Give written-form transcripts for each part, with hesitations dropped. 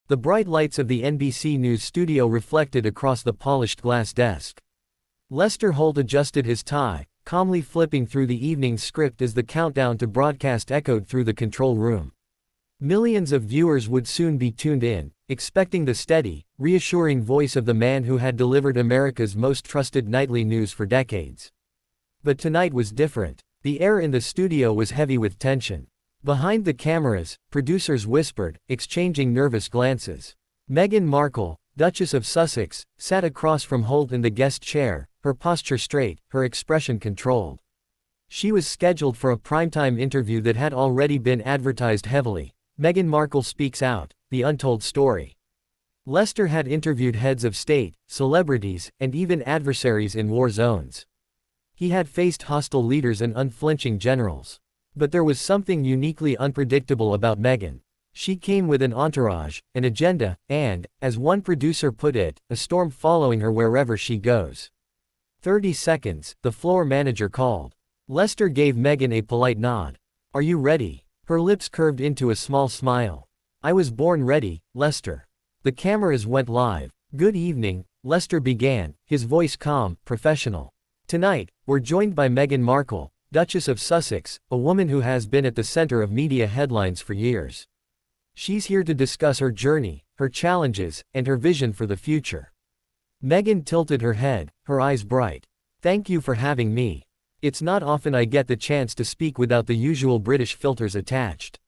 The bright lights of the NBC News studio reflected across the polished glass desk. Lester Holt adjusted his tie, calmly flipping through the evening's script as the countdown to broadcast echoed through the control room. Millions of viewers would soon be tuned in, expecting the steady, reassuring voice of the man who had delivered America's most trusted nightly news for decades. But tonight was different. The air in the studio was heavy with tension. Behind the cameras, producers whispered, exchanging nervous glances. Meghan Markle, Duchess of Sussex, sat across from Holt in the guest chair, her posture straight, her expression controlled. She was scheduled for a primetime interview that had already been advertised heavily. Meghan Markle speaks out, the untold story. Lester had interviewed heads of state, celebrities, and even adversaries in war zones. He had faced hostile leaders and unflinching generals. But there was something uniquely unpredictable about Meghan. She came with an entourage, an agenda, and, as one producer put it, a storm following her wherever she goes. 30 seconds, the floor manager called. Lester gave Meghan a polite nod. "Are you ready?" Her lips curved into a small smile. "I was born ready, Lester." The cameras went live. "Good evening," Lester began, his voice calm, professional. "Tonight, we're joined by Meghan Markle, Duchess of Sussex, a woman who has been at the center of media headlines for years. She's here to discuss her journey, her challenges, and her vision for the future." Meghan tilted her head, her eyes bright. "Thank you for having me. It's not often I get the chance to speak without the usual British filters attached."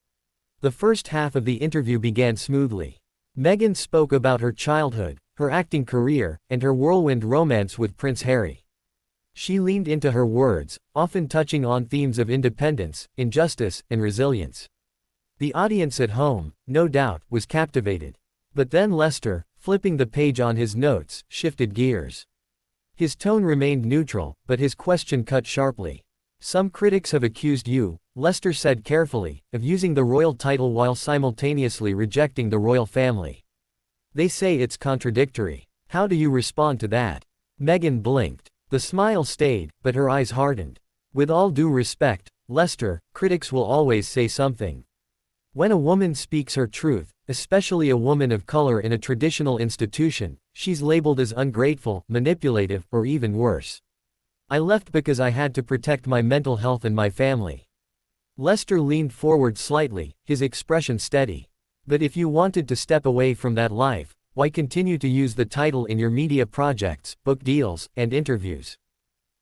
The first half of the interview began smoothly. Meghan spoke about her childhood, her acting career, and her whirlwind romance with Prince Harry. She leaned into her words, often touching on themes of independence, injustice, and resilience. The audience at home, no doubt, was captivated. But then Lester, flipping the page on his notes, shifted gears. His tone remained neutral, but his question cut sharply. "Some critics have accused you," Lester said carefully, "of using the royal title while simultaneously rejecting the royal family. They say it's contradictory. How do you respond to that?" Meghan blinked. The smile stayed, but her eyes hardened. "With all due respect, Lester, critics will always say something. When a woman speaks her truth, especially a woman of color in a traditional institution, she's labeled as ungrateful, manipulative, or even worse. I left because I had to protect my mental health and my family." Lester leaned forward slightly, his expression steady. "But if you wanted to step away from that life, why continue to use the title in your media projects, book deals, and interviews?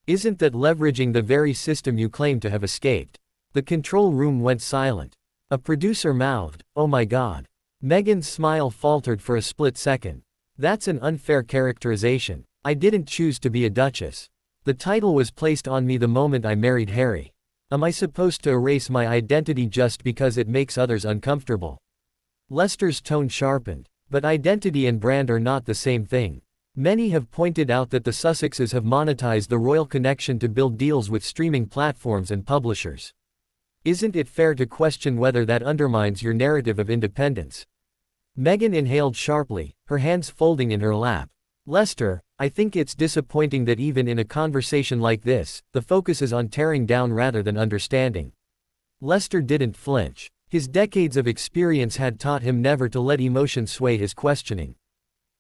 Isn't that leveraging the very system you claim to have escaped?" The control room went silent. A producer mouthed, "Oh my God." Meghan's smile faltered for a split second. "That's an unfair characterization. I didn't choose to be a duchess. The title was placed on me the moment I married Harry. Am I supposed to erase my identity just because it makes others uncomfortable?" Lester's tone sharpened. "But identity and brand are not the same thing. Many have pointed out that the Sussexes have monetized the royal connection to build deals with streaming platforms and publishers. Isn't it fair to question whether that undermines your narrative of independence?" Meghan inhaled sharply, her hands folding in her lap. "Lester, I think it's disappointing that even in a conversation like this, the focus is on tearing down rather than understanding." Lester didn't flinch. His decades of experience had taught him never to let emotion sway his questioning.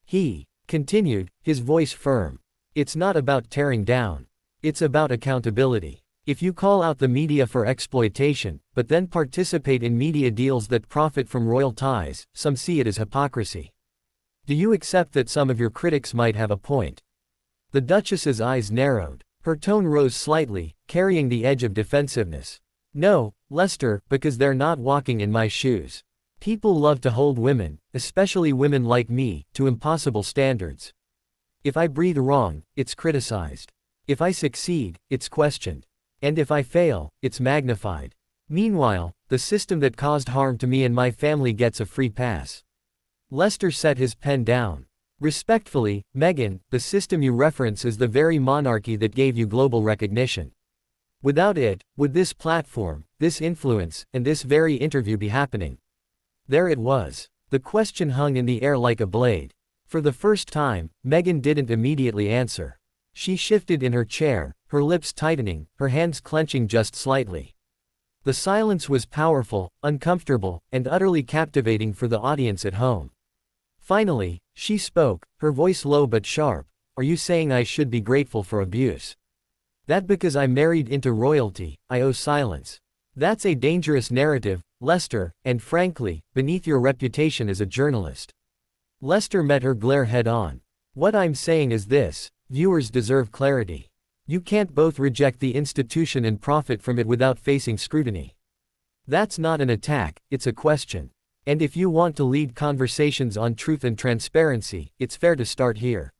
He continued, his voice firm. "It's not about tearing down. It's about accountability. If you call out the media for exploitation, but then participate in media deals that profit from royal ties, some see it as hypocrisy. Do you accept that some of your critics might have a point?" The Duchess's eyes narrowed. Her tone rose slightly, carrying the edge of defensiveness. "No, Lester, because they're not walking in my shoes. People love to hold women, especially women like me, to impossible standards. If I breathe wrong, it's criticized. If I succeed, it's questioned. And if I fail, it's magnified. Meanwhile, the system that caused harm to me and my family gets a free pass." Lester set his pen down. "Respectfully, Meghan, the system you reference is the very monarchy that gave you global recognition. Without it, would this platform, this influence, and this very interview be happening?" There it was. The question hung in the air like a blade. For the first time, Meghan didn't immediately answer. She shifted in her chair, her lips tightening, her hands clenching just slightly. The silence was powerful, uncomfortable, and utterly captivating for the audience at home. Finally, she spoke, her voice low but sharp. Are you saying I should be grateful for abuse? That because I married into royalty, I owe silence? That's a dangerous narrative, Lester, and frankly, beneath your reputation as a journalist. Lester met her glare head on. What I'm saying is this: viewers deserve clarity. You can't both reject the institution and profit from it without facing scrutiny. That's not an attack, it's a question. And if you want to lead conversations on truth and transparency, it's fair to start here.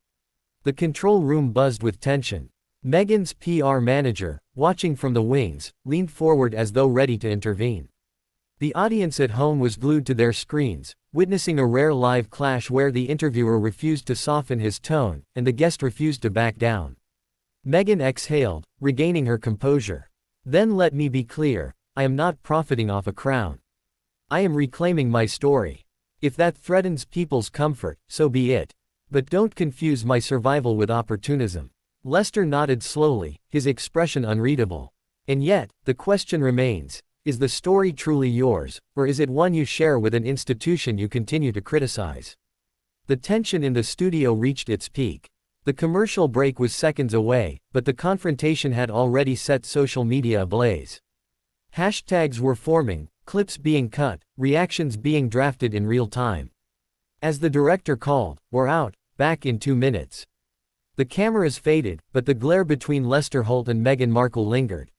The control room buzzed with tension. Meghan's PR manager, watching from the wings, leaned forward as though ready to intervene. The audience at home was glued to their screens, witnessing a rare live clash where the interviewer refused to soften his tone, and the guest refused to back down. Meghan exhaled, regaining her composure. Then let me be clear, I am not profiting off a crown. I am reclaiming my story. If that threatens people's comfort, so be it. But don't confuse my survival with opportunism. Lester nodded slowly, his expression unreadable. And yet, the question remains, is the story truly yours, or is it one you share with an institution you continue to criticize? The tension in the studio reached its peak. The commercial break was seconds away, but the confrontation had already set social media ablaze. Hashtags were forming, clips being cut, reactions being drafted in real time. As the director called, "We're out, back in 2 minutes." The cameras faded, but the glare between Lester Holt and Meghan Markle lingered.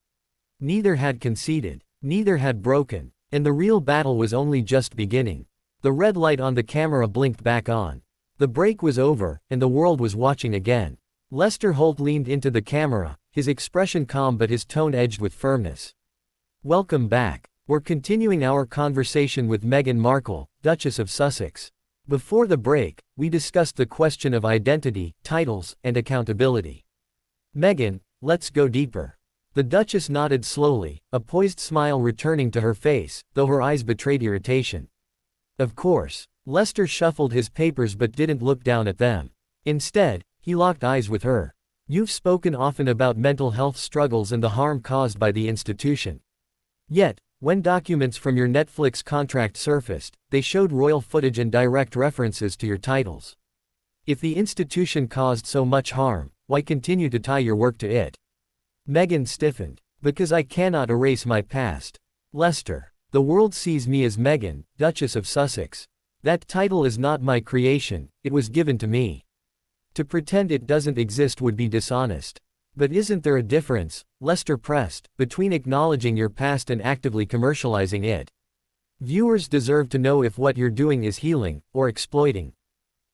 Neither had conceded, neither had broken, and the real battle was only just beginning. The red light on the camera blinked back on. The break was over, and the world was watching again. Lester Holt leaned into the camera, his expression calm but his tone edged with firmness. Welcome back. We're continuing our conversation with Meghan Markle, Duchess of Sussex. Before the break, we discussed the question of identity, titles, and accountability. Meghan, let's go deeper. The Duchess nodded slowly, a poised smile returning to her face, though her eyes betrayed irritation. Of course. Lester shuffled his papers but didn't look down at them. Instead, he locked eyes with her. You've spoken often about mental health struggles and the harm caused by the institution. Yet, when documents from your Netflix contract surfaced, they showed royal footage and direct references to your titles. If the institution caused so much harm, why continue to tie your work to it? Meghan stiffened. Because I cannot erase my past. Lester, the world sees me as Meghan, Duchess of Sussex. That title is not my creation, it was given to me. To pretend it doesn't exist would be dishonest. But isn't there a difference, Lester pressed, between acknowledging your past and actively commercializing it? Viewers deserve to know if what you're doing is healing, or exploiting.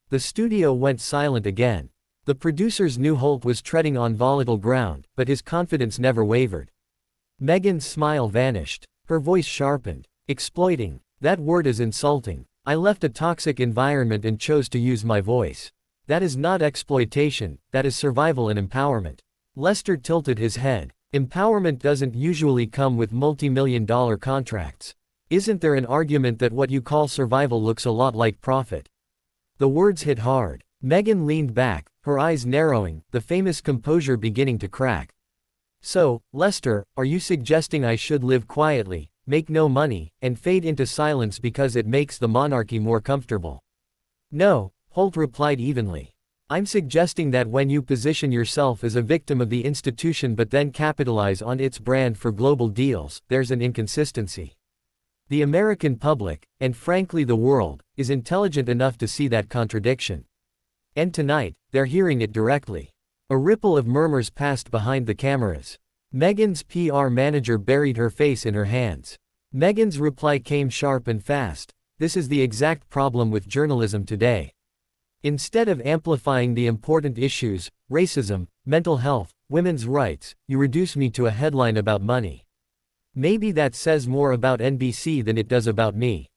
The studio went silent again. The producers knew Holt was treading on volatile ground, but his confidence never wavered. Meghan's smile vanished. Her voice sharpened. Exploiting. That word is insulting. I left a toxic environment and chose to use my voice. That is not exploitation, that is survival and empowerment. Lester tilted his head. Empowerment doesn't usually come with multi-million-dollar contracts. Isn't there an argument that what you call survival looks a lot like profit? The words hit hard. Meghan leaned back, her eyes narrowing, the famous composure beginning to crack. So, Lester, are you suggesting I should live quietly, make no money, and fade into silence because it makes the monarchy more comfortable? No, Holt replied evenly. I'm suggesting that when you position yourself as a victim of the institution but then capitalize on its brand for global deals, there's an inconsistency. The American public, and frankly the world, is intelligent enough to see that contradiction. And tonight, they're hearing it directly. A ripple of murmurs passed behind the cameras. Meghan's PR manager buried her face in her hands. Meghan's reply came sharp and fast. This is the exact problem with journalism today. Instead of amplifying the important issues, racism, mental health, women's rights, you reduce me to a headline about money. Maybe that says more about NBC than it does about me.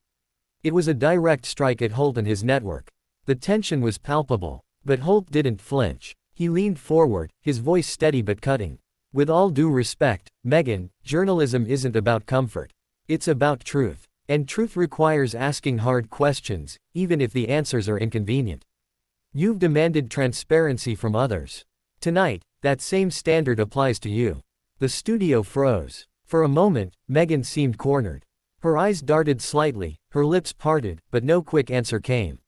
It was a direct strike at Holt and his network. The tension was palpable, but Holt didn't flinch. He leaned forward, his voice steady but cutting. With all due respect, Meghan, journalism isn't about comfort. It's about truth. And truth requires asking hard questions, even if the answers are inconvenient. You've demanded transparency from others. Tonight, that same standard applies to you. The studio froze. For a moment, Meghan seemed cornered. Her eyes darted slightly, her lips parted, but no quick answer came.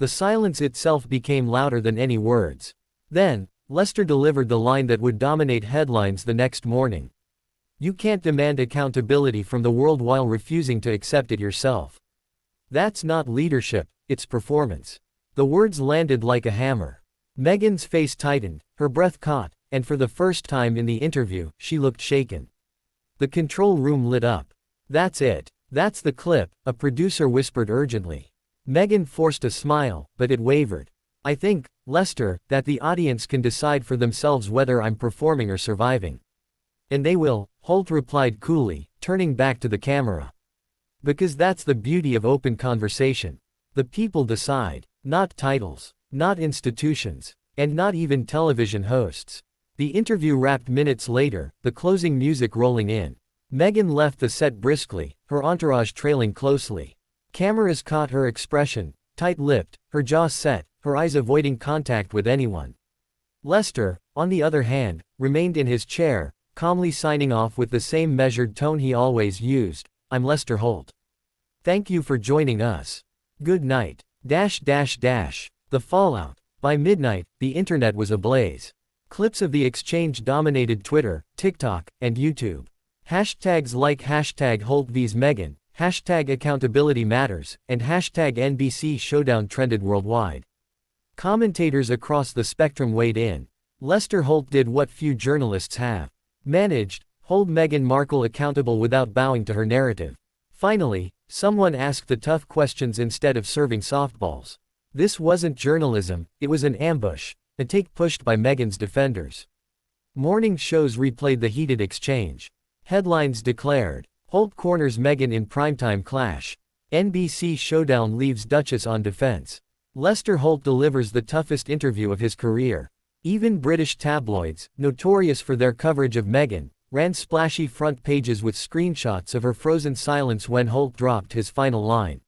The silence itself became louder than any words. Then, Lester delivered the line that would dominate headlines the next morning. "You can't demand accountability from the world while refusing to accept it yourself. That's not leadership, it's performance." The words landed like a hammer. Meghan's face tightened, her breath caught, and for the first time in the interview, she looked shaken. The control room lit up. "That's it. That's the clip," a producer whispered urgently. Meghan forced a smile, but it wavered. "I think, Lester, that the audience can decide for themselves whether I'm performing or surviving." "And they will," Holt replied coolly, turning back to the camera. "Because that's the beauty of open conversation. The people decide. Not titles, not institutions, and not even television hosts." The interview wrapped minutes later, the closing music rolling in. Meghan left the set briskly, her entourage trailing closely. Cameras caught her expression, tight-lipped, her jaw set, her eyes avoiding contact with anyone. Lester, on the other hand, remained in his chair, calmly signing off with the same measured tone he always used. "I'm Lester Holt. Thank you for joining us. Good night. The fallout. By midnight, the internet was ablaze. Clips of the exchange dominated Twitter, TikTok, and YouTube. Hashtags like #Holt vs Meghan, #Accountability Matters, and #NBC Showdown trended worldwide. Commentators across the spectrum weighed in. Lester Holt did what few journalists have managed: hold Meghan Markle accountable without bowing to her narrative. Finally, someone asked the tough questions instead of serving softballs. This wasn't journalism, it was an ambush, a take pushed by Meghan's defenders. Morning shows replayed the heated exchange. Headlines declared, "Holt corners Meghan in primetime clash. NBC Showdown leaves Duchess on defense. Lester Holt delivers the toughest interview of his career." Even British tabloids, notorious for their coverage of Meghan, ran splashy front pages with screenshots of her frozen silence when Holt dropped his final line.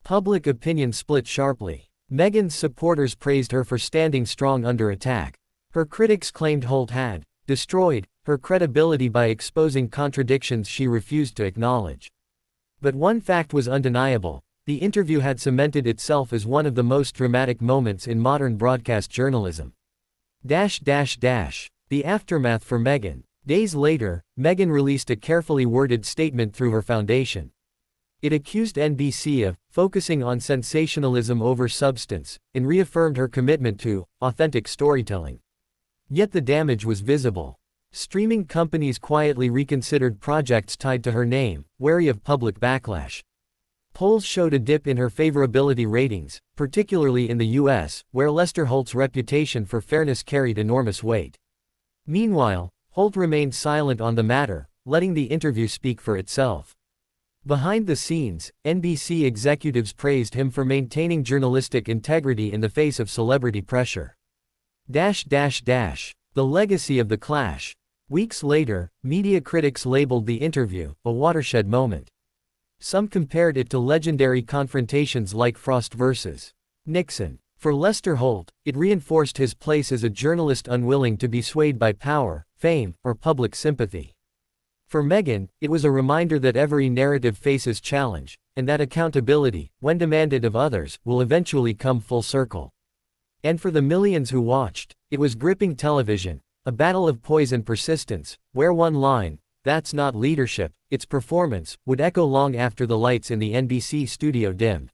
Public opinion split sharply. Meghan's supporters praised her for standing strong under attack. Her critics claimed Holt had destroyed her credibility by exposing contradictions she refused to acknowledge. But one fact was undeniable: the interview had cemented itself as one of the most dramatic moments in modern broadcast journalism. The aftermath for Meghan. Days later, Meghan released a carefully worded statement through her foundation. It accused NBC of focusing on sensationalism over substance, and reaffirmed her commitment to authentic storytelling. Yet the damage was visible. Streaming companies quietly reconsidered projects tied to her name, wary of public backlash. Polls showed a dip in her favorability ratings, particularly in the US, where Lester Holt's reputation for fairness carried enormous weight. Meanwhile, Holt remained silent on the matter, letting the interview speak for itself. Behind the scenes, NBC executives praised him for maintaining journalistic integrity in the face of celebrity pressure. The legacy of the clash. Weeks later, media critics labeled the interview a watershed moment. Some compared it to legendary confrontations like Frost vs. Nixon. For Lester Holt, it reinforced his place as a journalist unwilling to be swayed by power, fame, or public sympathy. For Meghan, it was a reminder that every narrative faces challenge, and that accountability, when demanded of others, will eventually come full circle. And for the millions who watched, it was gripping television, a battle of poise and persistence, where one line, "That's not leadership, it's performance," would echo long after the lights in the NBC studio dimmed.